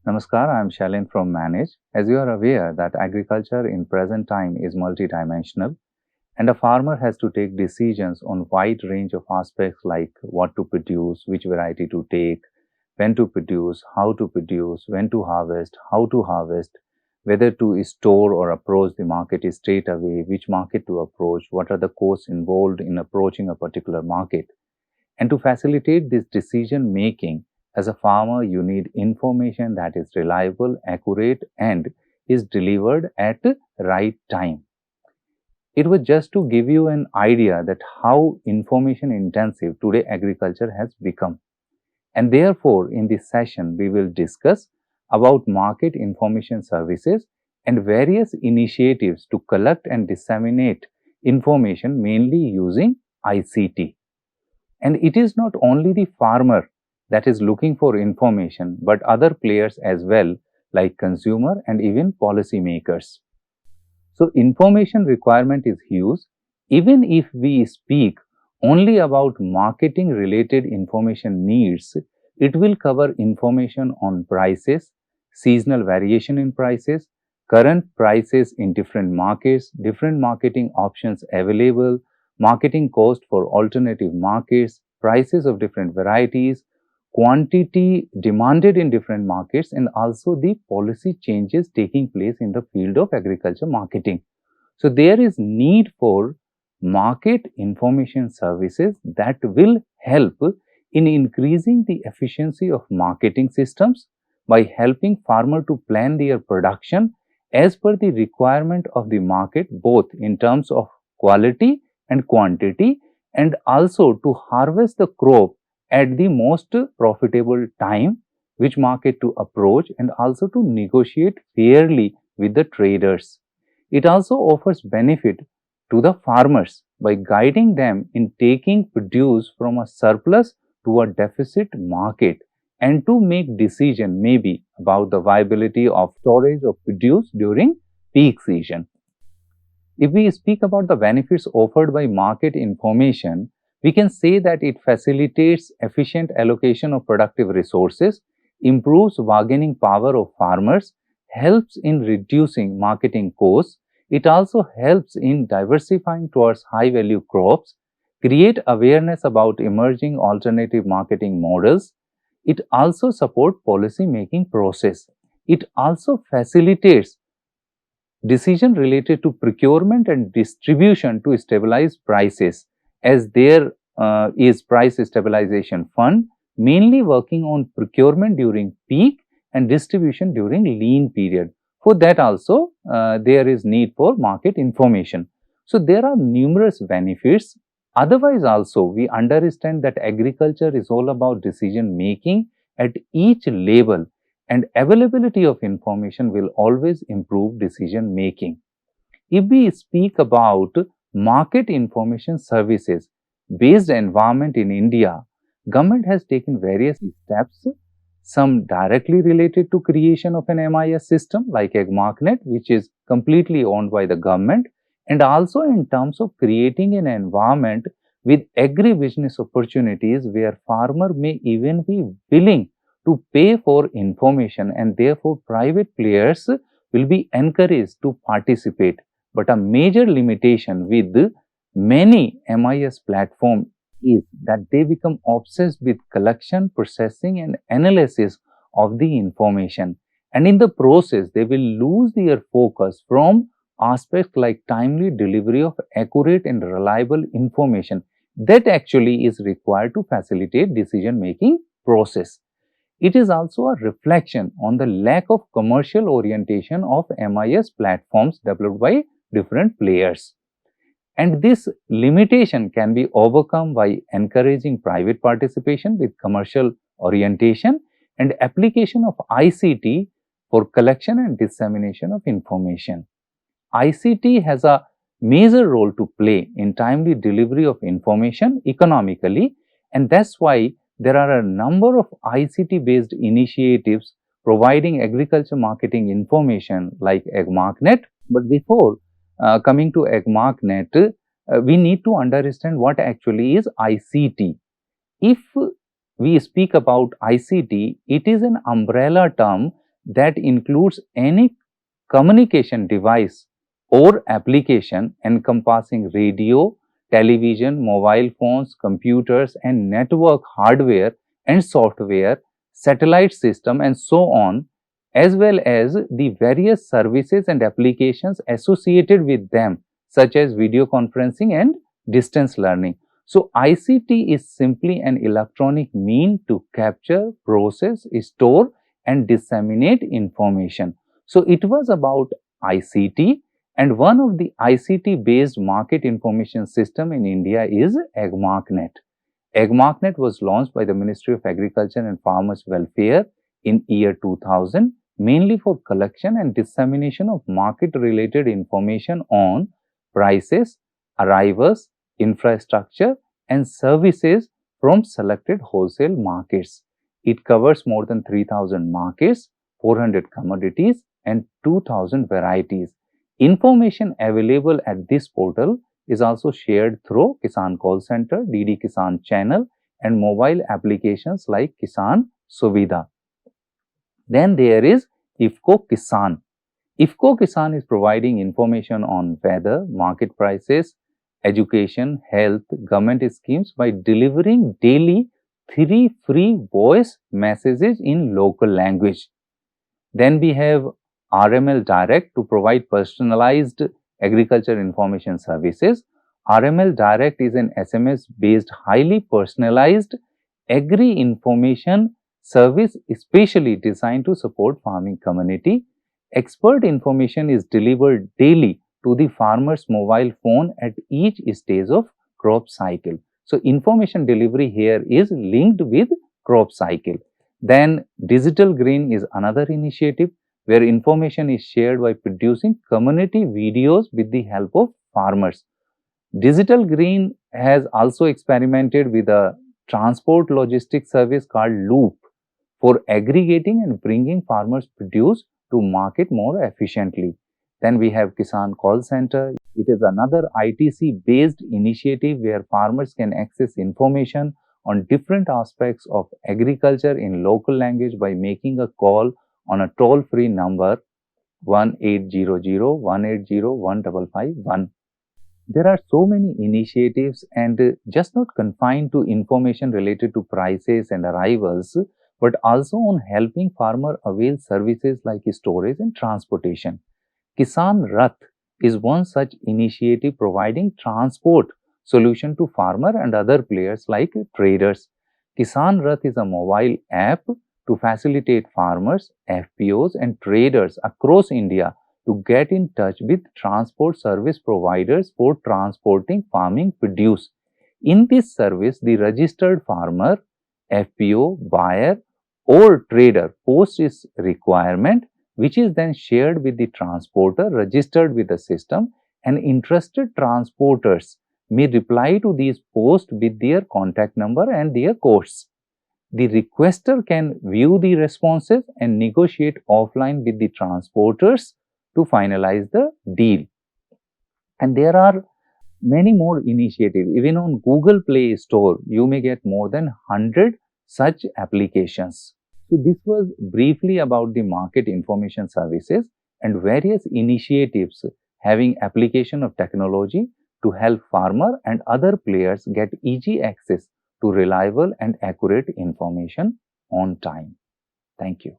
Namaskar, I am Shailin from Manage. As you are aware that agriculture in present time is multidimensional and a farmer has to take decisions on wide range of aspects like what to produce, which variety to take, when to produce, when to harvest, how to harvest, whether to store or approach the market straight away, which market to approach, what are the costs involved in approaching a particular market. And to facilitate this decision making, as a farmer, you need information that is reliable, accurate, and is delivered at the right time. It was just to give you an idea that how information intensive today agriculture has become. And therefore, in this session, we will discuss about market information services and various initiatives to collect and disseminate information mainly using ICT. And it is not only the farmer that is looking for information, but other players as well, like consumer and even policy makers. So information requirement is huge. Even if we speak only about marketing related information needs, it will cover information on prices, seasonal variation in prices, current prices in different markets, different marketing options available, marketing cost for alternative markets, prices of different varieties, quantity demanded in different markets, and also the policy changes taking place in the field of agriculture marketing. So there is need for market information services that will help in increasing the efficiency of marketing systems by helping farmer to plan their production as per the requirement of the market, both in terms of quality and quantity, and also to harvest the crop at the most profitable time, which market to approach, and also to negotiate fairly with the traders. It also offers benefit to the farmers by guiding them in taking produce from a surplus to a deficit market and to make decision maybe about the viability of storage of produce during peak season. If we speak about the benefits offered by market information, we can say that it facilitates efficient allocation of productive resources, improves bargaining power of farmers, helps in reducing marketing costs. It also helps in diversifying towards high value crops, create awareness about emerging alternative marketing models. It also supports policy making process. It also facilitates decision related to procurement and distribution to stabilize prices, as there is price stabilization fund mainly working on procurement during peak and distribution during lean period. For that also there is need for market information. So there are numerous benefits. Otherwise also we understand that agriculture is all about decision making at each level, and availability of information will always improve decision making. If we speak about market information services based environment in India, government has taken various steps, some directly related to creation of an MIS system like AgMarkNet, which is completely owned by the government, and also in terms of creating an environment with agribusiness opportunities where farmer may even be willing to pay for information, and therefore private players will be encouraged to participate. But a major limitation with many MIS platforms is that they become obsessed with collection, processing, and analysis of the information. And in the process, they will lose their focus from aspects like timely delivery of accurate and reliable information that actually is required to facilitate decision making process. It is also a reflection on the lack of commercial orientation of MIS platforms developed by different players. And this limitation can be overcome by encouraging private participation with commercial orientation and application of ICT for collection and dissemination of information. ICT has a major role to play in timely delivery of information economically, and that's why there are a number of ICT based initiatives providing agriculture marketing information like AgMarkNet. But before coming to AgMarkNet, we need to understand what actually is ICT. If we speak about ICT, it is an umbrella term that includes any communication device or application encompassing radio, television, mobile phones, computers, and network hardware and software, satellite system, and so on, as well as the various services and applications associated with them, such as video conferencing and distance learning. So, ICT is simply an electronic mean to capture, process, store, and disseminate information. So, it was about ICT, and one of the ICT based market information system in India is AgMarkNet. AgMarkNet was launched by the Ministry of Agriculture and Farmers Welfare in year 2000, mainly for collection and dissemination of market related information on prices, arrivals, infrastructure, and services from selected wholesale markets. It covers more than 3,000 markets, 400 commodities, and 2,000 varieties. Information available at this portal is also shared through Kisan Call Center, DD Kisan channel, and mobile applications like Kisan Suvidha. Then there is IFFCO Kisan. IFFCO Kisan is providing information on weather, market prices, education, health, government schemes by delivering daily 3 free voice messages in local language. Then we have RML Direct to provide personalized agriculture information services. RML Direct is an SMS based, highly personalized agri information service especially designed to support farming community. Expert information is delivered daily to the farmer's mobile phone at each stage of crop cycle. So, information delivery here is linked with crop cycle. Then Digital Green is another initiative where information is shared by producing community videos with the help of farmers. Digital Green has also experimented with a transport logistics service called Loop for aggregating and bringing farmers' produce to market more efficiently. Then we have Kisan Call Center. It is another ITC based initiative where farmers can access information on different aspects of agriculture in local language by making a call on a toll free number 1800-180-15551. There are so many initiatives and just not confined to information related to prices and arrivals, but also on helping farmer avail services like storage and transportation. Kisan Rath is one such initiative providing transport solution to farmer and other players like traders. Kisan Rath is a mobile app to facilitate farmers, FPOs, and traders across India to get in touch with transport service providers for transporting farming produce. In this service, the registered farmer, FPO, buyer, or trader posts his requirement, which is then shared with the transporter registered with the system, and interested transporters may reply to these posts with their contact number and their costs. The requester can view the responses and negotiate offline with the transporters to finalize the deal. And there are many more initiatives. Even on Google Play Store, you may get more than 100 such applications. So, this was briefly about the market information services and various initiatives having application of technology to help farmer and other players get easy access to reliable and accurate information on time. Thank you.